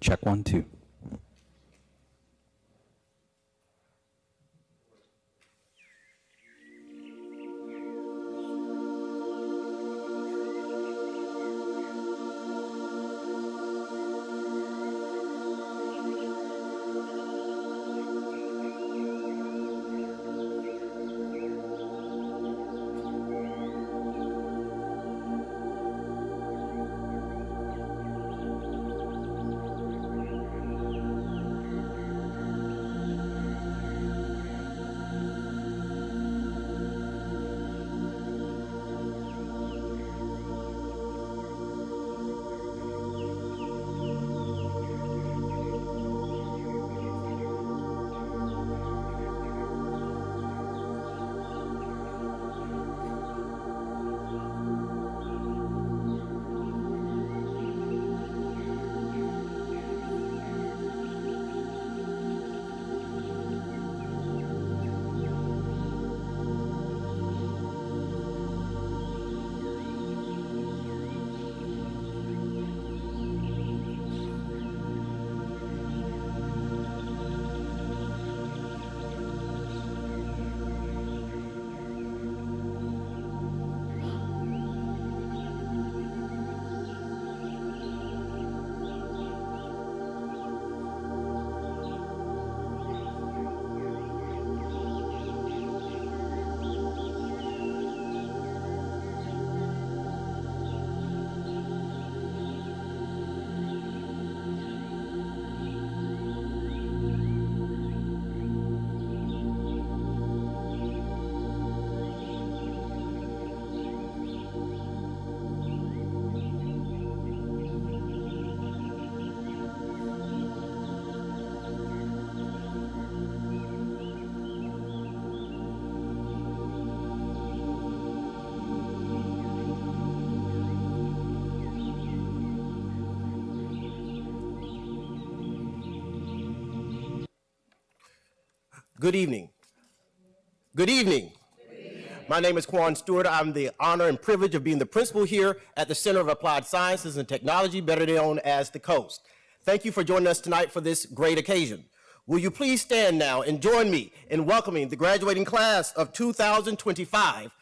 Check 1, 2. Good evening. Good evening. My name is Quan Stewart. I'm the honor and privilege of being the principal here at the Center of Applied Sciences and Technology, better known as the Coast. Thank you for joining us tonight for this great occasion. Will you please stand now and join me in welcoming the graduating class of 2025.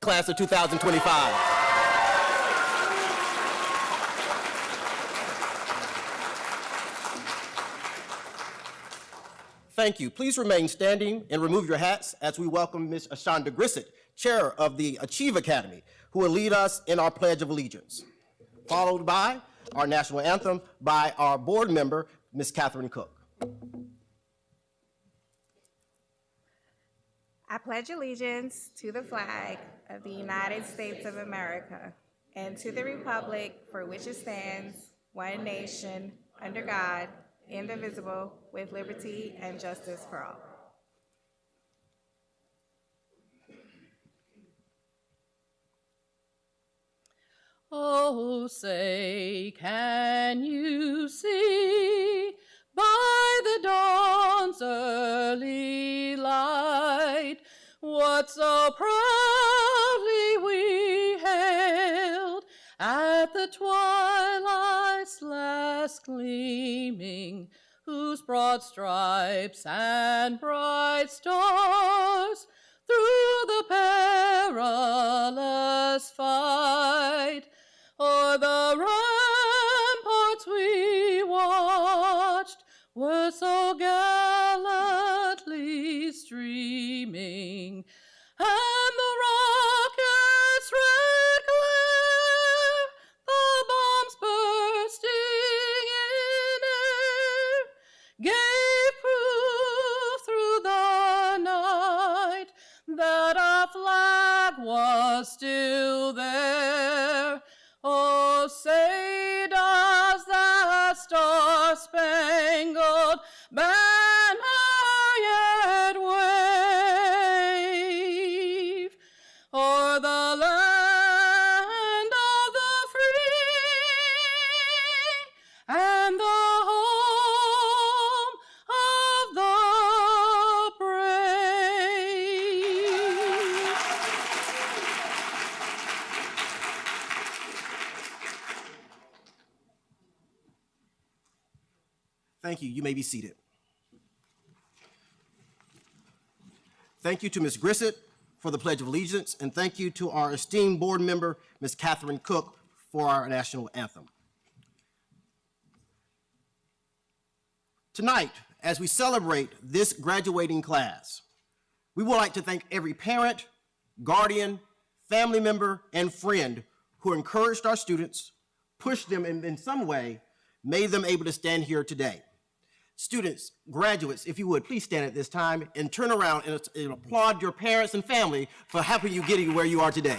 Class of 2025. Thank you. Please remain standing and remove your hats as we welcome Ms. Ashonda Grissett, Chair of the Achieve Academy, who will lead us in our Pledge of Allegiance, followed by our national anthem by our board member, Ms. Catherine Cook. I pledge allegiance to the flag of the United States of America and to the republic for which it stands, one nation, under God, indivisible, with liberty and justice for all. Oh, say, can you see by the dawn's early light what so proudly we hailed at the twilight's last gleaming, whose broad stripes and bright stars through the perilous fight o'er the ramparts we watched were so gallantly streaming, and the rocket's red glare, the bombs bursting in air, gave proof through the night that our flag was still there. Oh, say does that star-spangled banner yet wave o'er the land of the free and the home of the brave? Thank you. You may be seated. Thank you to Ms. Grissett for the Pledge of Allegiance, and thank you to our esteemed board member, Ms. Catherine Cook, for our national anthem. Tonight, as we celebrate this graduating class, we would like to thank every parent, guardian, family member, and friend who encouraged our students, pushed them in some way, made them able to stand here today. Students, graduates, if you would, please stand at this time and turn around and applaud your parents and family for helping you get where you are today.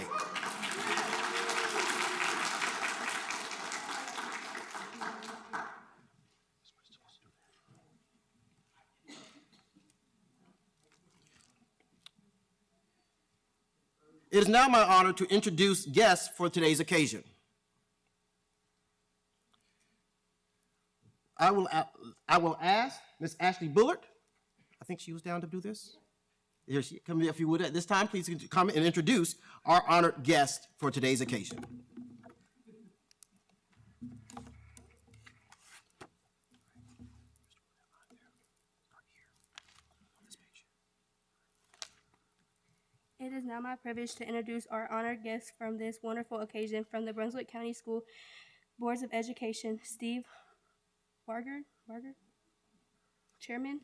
It is now my honor to introduce guests for today's occasion. I will ask Ms. Ashley Bullard. I think she was down to do this. Here she come, if you would, at this time, please come and introduce our honored guest for today's occasion. It is now my privilege to introduce our honored guest from this wonderful occasion from the Brunswick County School Boards of Education, Steve Barger, Chairman.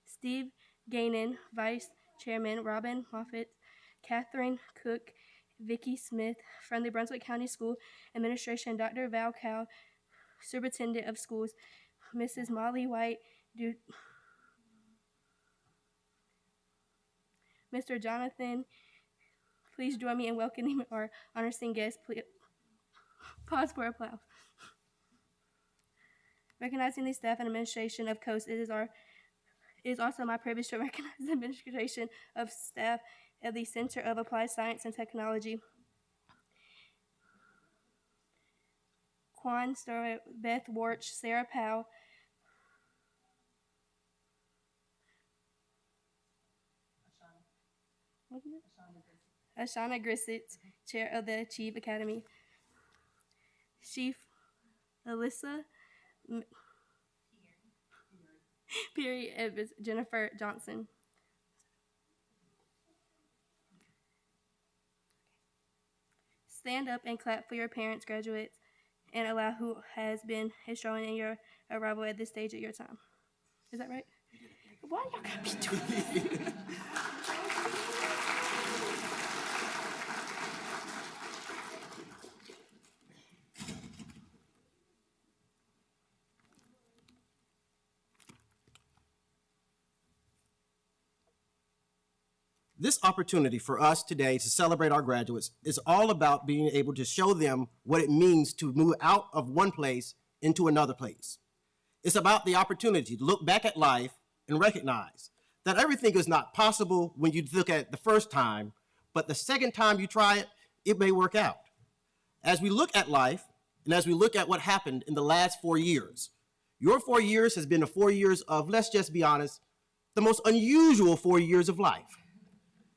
Steve Gainan, Vice Chairman. Robin Moffitt, Catherine Cook, Vicki Smith. From the Brunswick County School Administration, Dr. Val Cow, Superintendent of Schools. Mrs. Molly White, Mr. Jonathan, please join me in welcoming our honored guest. Please pause for applause. Recognizing the staff and administration of COAST, it is also my privilege to recognize the administration of staff at the Center of Applied Science and Technology. Quan Stewart, Beth Warch, Sarah Powell, Ashana Grissett, Chair of the Achieve Academy. Chief Alyssa Peary Evans, Jennifer Johnson. Stand up and clap for your parents, graduates, and allow who has been strong in your arrival at this stage of your time. Is that right? Why y'all gotta be doing this? This opportunity for us today to celebrate our graduates is all about being able to show them what it means to move out of one place into another place. It's about the opportunity to look back at life and recognize that everything is not possible when you look at it the first time, but the second time you try it, it may work out. As we look at life, and as we look at what happened in the last 4 years, your 4 years has been the 4 years of, let's just be honest, the most unusual 4 years of life.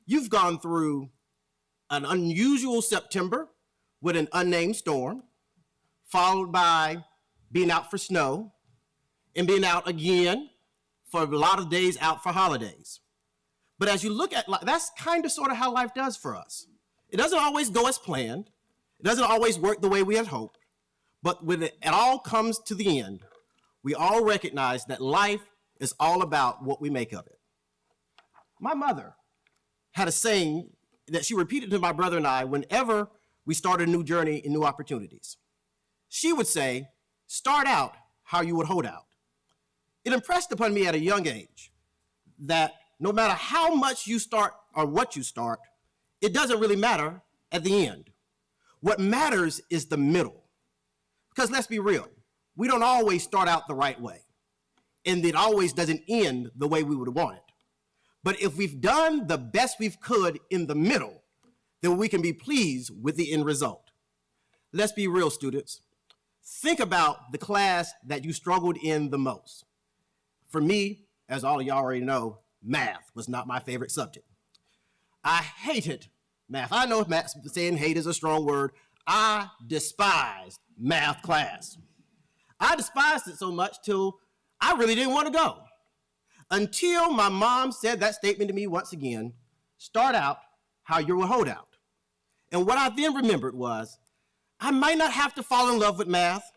You've gone through an unusual September with an unnamed storm, followed by being out for snow, and being out again for a lot of days out for holidays. But as you look at life, that's kind of sort of how life does for us. It doesn't always go as planned. It doesn't always work the way we had hoped. But when it all comes to the end, we all recognize that life is all about what we make of it. My mother had a saying that she repeated to my brother and I whenever we started a new journey and new opportunities. She would say, start out how you would hold out. It impressed upon me at a young age that no matter how much you start or what you start, it doesn't really matter at the end. What matters is the middle. Because let's be real, we don't always start out the right way. And it always doesn't end the way we would want it. But if we've done the best we could in the middle, then we can be pleased with the end result. Let's be real, students. Think about the class that you struggled in the most. For me, as all of y'all already know, math was not my favorite subject. I hated math. I know math, saying hate is a strong word. I despised math class. I despised it so much till I really didn't want to go. Until my mom said that statement to me once again, start out how you will hold out. And what I then remembered was, I might not have to fall in love with math.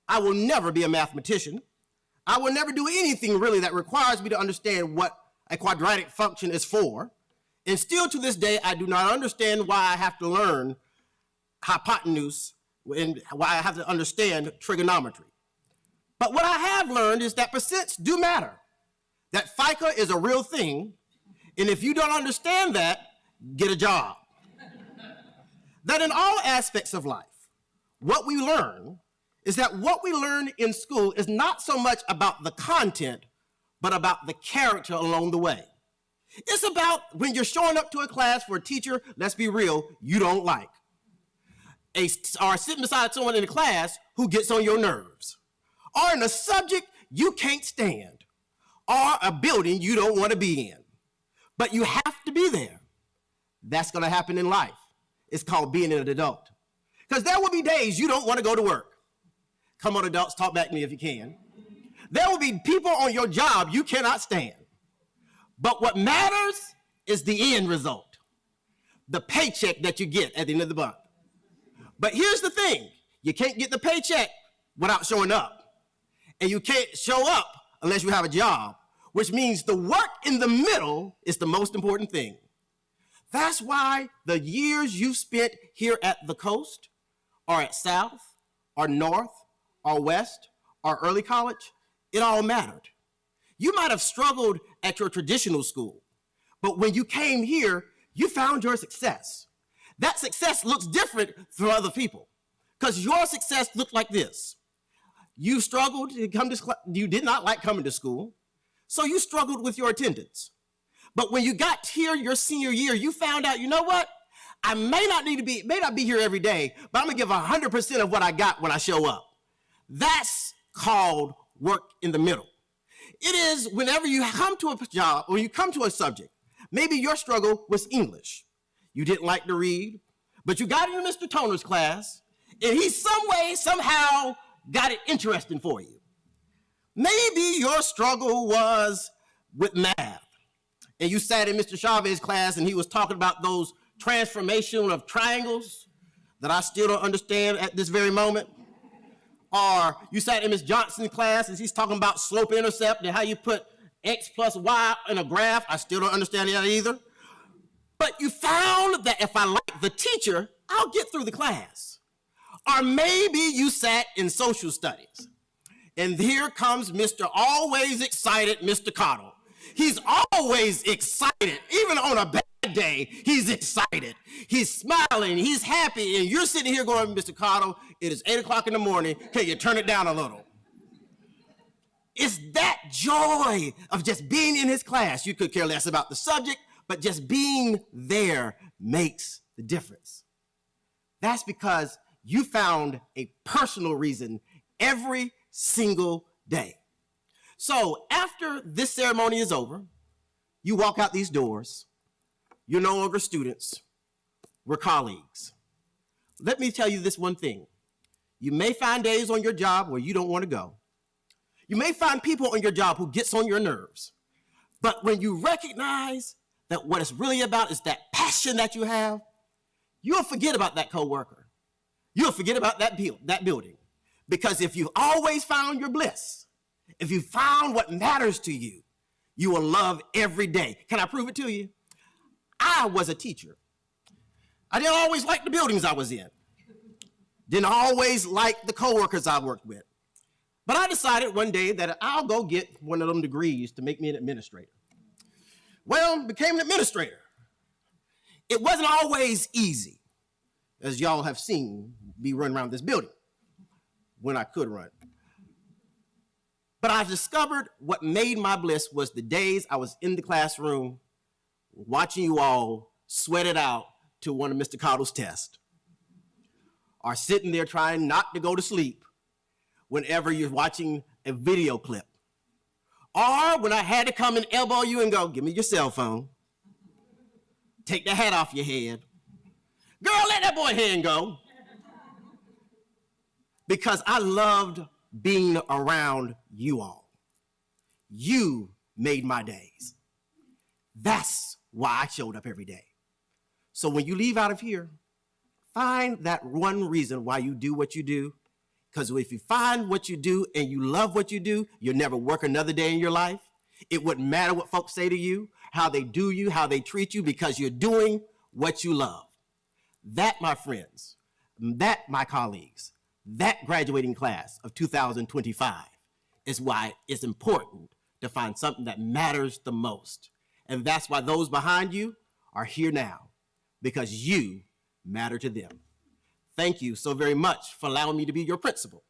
I will never be a mathematician. I will never do anything really that requires me to understand what a quadratic function is for. And still to this day, I do not understand why I have to learn hypotenuse and why I have to understand trigonometry. But what I have learned is that percents do matter, that FICA is a real thing, and if you don't understand that, get a job. That in all aspects of life, what we learn is that what we learn in school is not so much about the content, but about the character along the way. It's about when you're showing up to a class for a teacher, let's be real, you don't like. Or sitting beside someone in the class who gets on your nerves. Or in a subject you can't stand. Or a building you don't want to be in. But you have to be there. That's going to happen in life. It's called being an adult. Because there will be days you don't want to go to work. Come on, adults, talk back to me if you can. There will be people on your job you cannot stand. But what matters is the end result, the paycheck that you get at the end of the month. But here's the thing, you can't get the paycheck without showing up. And you can't show up unless you have a job, which means the work in the middle is the most important thing. That's why the years you've spent here at the coast, or at South, or North, or West, or early college, it all mattered. You might have struggled at your traditional school, but when you came here, you found your success. That success looks different for other people because your success looked like this. You struggled to come to school. You did not like coming to school, so you struggled with your attendance. But when you got here your senior year, you found out, you know what? I may not be here every day, but I'm gonna give 100% of what I got when I show up. That's called work in the middle. It is whenever you come to a job or you come to a subject, maybe your struggle was English. You didn't like to read, but you got into Mr. Toner's class, and he some way, somehow got it interesting for you. Maybe your struggle was with math, and you sat in Mr. Chavez's class, and he was talking about those transformation of triangles that I still don't understand at this very moment. Or you sat in Ms. Johnson's class, and she's talking about slope-intercept and how you put x plus y in a graph. I still don't understand that either. But you found that if I like the teacher, I'll get through the class. Or maybe you sat in social studies, and here comes Mr. Always Excited, Mr. Cottle. He's always excited, even on a bad day, he's excited. He's smiling, he's happy, and you're sitting here going, Mr. Cottle, it is 8 o'clock in the morning, can you turn it down a little? It's that joy of just being in his class. You could care less about the subject, but just being there makes the difference. That's because you found a personal reason every single day. So after this ceremony is over, you walk out these doors. You're no longer students. We're colleagues. Let me tell you this one thing. You may find days on your job where you don't want to go. You may find people on your job who gets on your nerves. But when you recognize that what it's really about is that passion that you have, you'll forget about that coworker. You'll forget about that building. Because if you've always found your bliss, if you found what matters to you, you will love every day. Can I prove it to you? I was a teacher. I didn't always like the buildings I was in. Didn't always like the coworkers I worked with. But I decided one day that I'll go get one of them degrees to make me an administrator. Well, became an administrator. It wasn't always easy, as y'all have seen me run around this building when I could run. But I discovered what made my bliss was the days I was in the classroom watching you all sweat it out to one of Mr. Cottle's tests, or sitting there trying not to go to sleep whenever you're watching a video clip, or when I had to come and elbow you and go, give me your cell phone, take the hat off your head. Girl, let that boy hand go. Because I loved being around you all. You made my days. That's why I showed up every day. So when you leave out of here, find that one reason why you do what you do. Because if you find what you do and you love what you do, you'll never work another day in your life. It wouldn't matter what folks say to you, how they do you, how they treat you, because you're doing what you love. That, my friends, that, my colleagues, that graduating class of 2025 is why it's important to find something that matters the most. And that's why those behind you are here now, because you matter to them. Thank you so very much for allowing me to be your principal.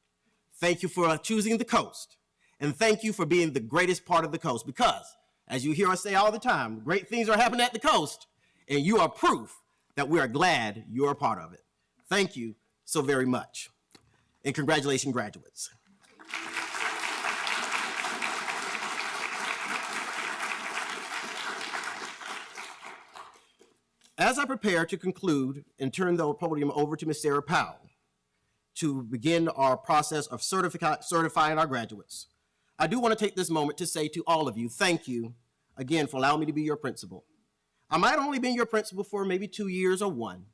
Thank you for choosing the Coast. And thank you for being the greatest part of the Coast, because, as you hear us say all the time, great things are happening at the Coast, and you are proof that we are glad you're a part of it. Thank you so very much. And congratulations, graduates. As I prepare to conclude and turn the podium over to Ms. Sarah Powell to begin our process of certifying our graduates, I do want to take this moment to say to all of you, thank you again for allowing me to be your principal. I might have only been your principal for maybe 2 years or one,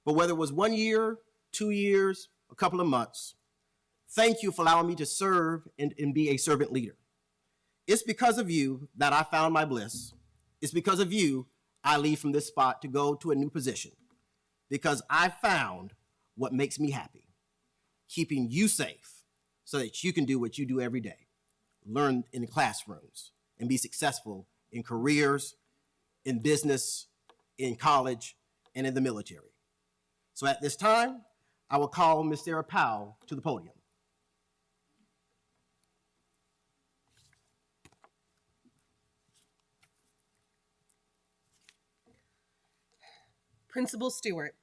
but whether it was 1 year, 2 years, a couple of months, thank you for allowing me to serve and be a servant leader. It's because of you that I found my bliss. It's because of you I leave from this spot to go to a new position, because I found what makes me happy, keeping you safe so that you can do what you do every day, learn in the classrooms and be successful in careers, in business, in college, and in the military. So at this time, I will call Ms. Sarah Powell to the podium. Principal Stewart,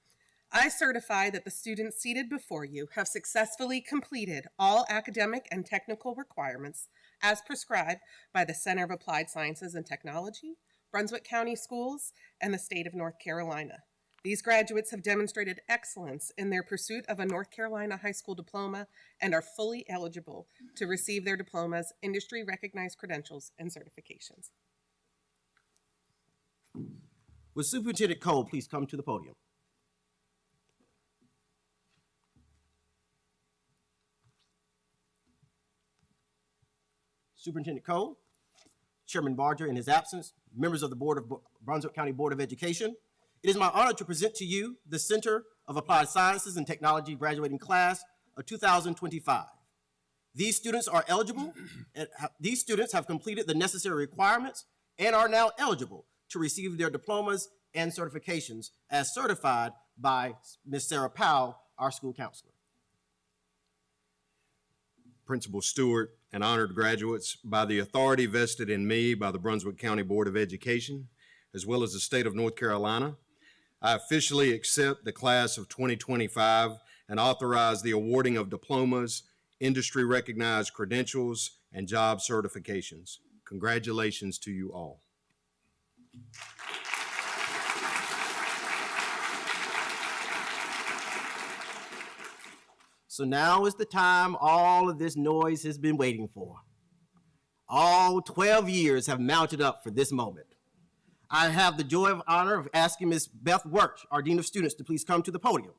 I certify that the students seated before you have successfully completed all academic and technical requirements as prescribed by the Center of Applied Sciences and Technology, Brunswick County Schools, and the state of North Carolina. These graduates have demonstrated excellence in their pursuit of a North Carolina high school diploma and are fully eligible to receive their diplomas, industry-recognized credentials, and certifications. Would Superintendent Cole please come to the podium? Superintendent Cole, Chairman Barger in his absence, members of the Brunswick County Board of Education, it is my honor to present to you the Center of Applied Sciences and Technology graduating class of 2025. These students are eligible, these students have completed the necessary requirements and are now eligible to receive their diplomas and certifications as certified by Ms. Sarah Powell, our school counselor. Principal Stewart, and honored graduates, by the authority vested in me by the Brunswick County Board of Education, as well as the state of North Carolina, I officially accept the class of 2025 and authorize the awarding of diplomas, industry-recognized credentials, and job certifications. Congratulations to you all. So now is the time all of this noise has been waiting for. All 12 years have mounted up for this moment. I have the joy of honor of asking Ms. Beth Wirch, our Dean of Students, to please come to the podium,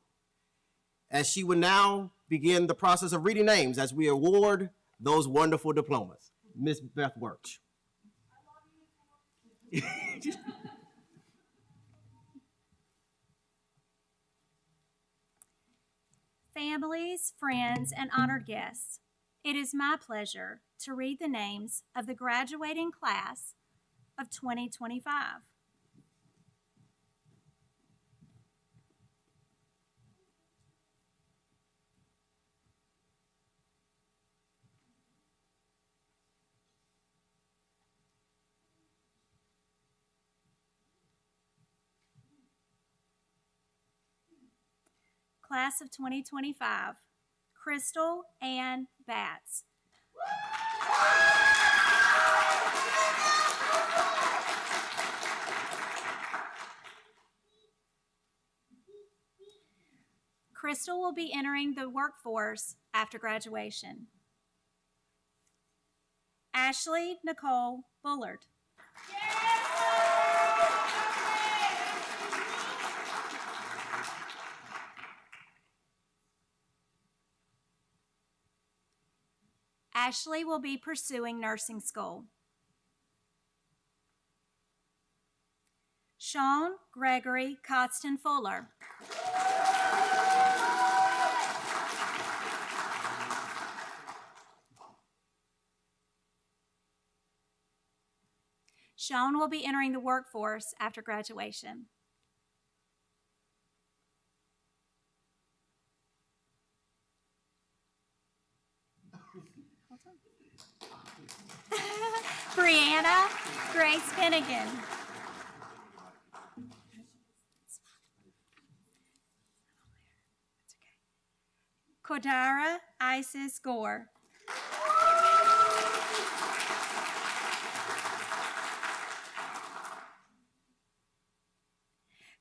as she will now begin the process of reading names as we award those wonderful diplomas. Ms. Beth Wirch. Families, friends, and honored guests, it is my pleasure to read the names of the graduating class of 2025. Class of 2025, Crystal Ann Batts. Crystal will be entering the workforce after graduation. Ashley Nicole Bullard. Ashley will be pursuing nursing school. Sean Gregory Costin Fuller. Sean will be entering the workforce after graduation. Brianna Grace Finnegan. Kodara Isis Gore.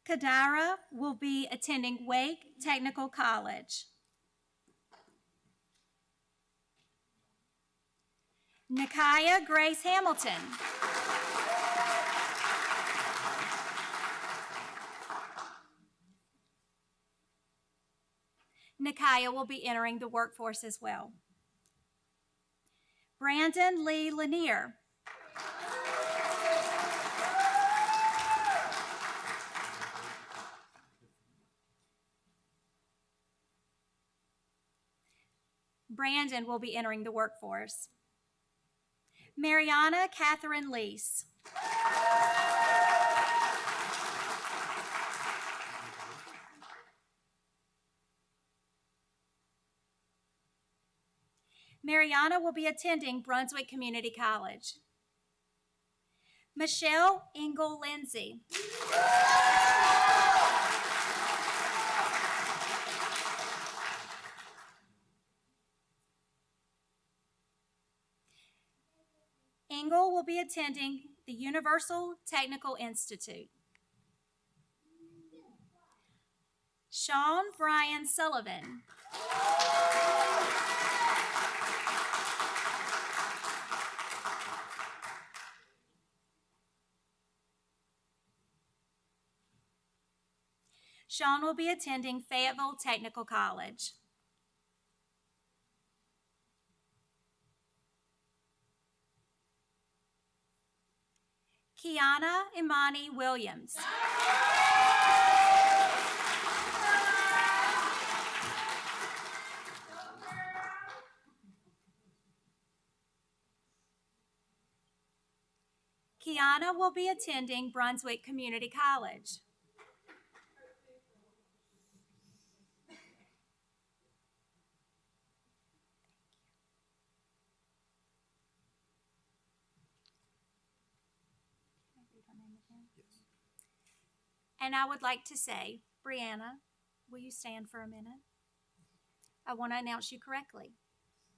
Kodara will be attending Wake Technical College. Nikaya Grace Hamilton. Nikaya will be entering the workforce as well. Brandon Lee Lanier. Brandon will be entering the workforce. Mariana Catherine Lease. Mariana will be attending Brunswick Community College. Michelle Engel Lindsay. Engel will be attending the Universal Technical Institute. Sean Brian Sullivan. Sean will be attending Fayetteville Technical College. Kiana Imani Williams. Kiana will be attending Brunswick Community College. And I would like to say, Brianna, will you stand for a minute? I want to announce you correctly.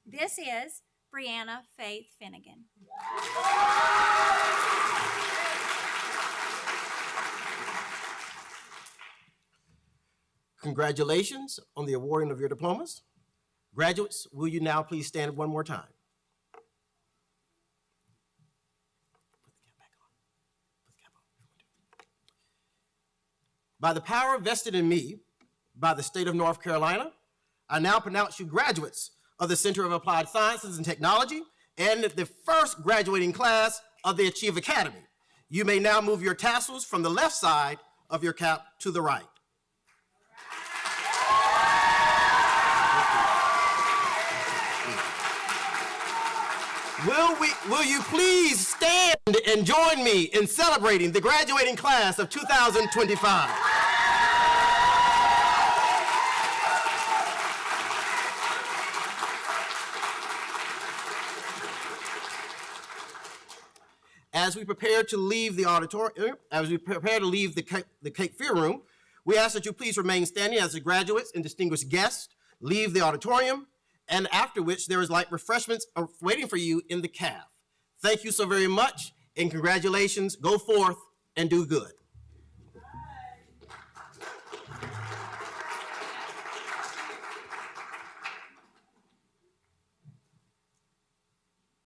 This is Brianna Faith Finnegan. Congratulations on the awarding of your diplomas. Graduates, will you now please stand one more time? By the power vested in me by the state of North Carolina, I now pronounce you graduates of the Center of Applied Sciences and Technology and the first graduating class of the Achieve Academy. You may now move your tassels from the left side of your cap to the right. Will you please stand and join me in celebrating the graduating class of 2025? As we prepare to leave the auditorium, as we prepare to leave the Cape Fear Room, we ask that you please remain standing as the graduates and distinguished guests leave the auditorium, and after which there is light refreshments waiting for you in the caf. Thank you so very much, and congratulations. Go forth and do good.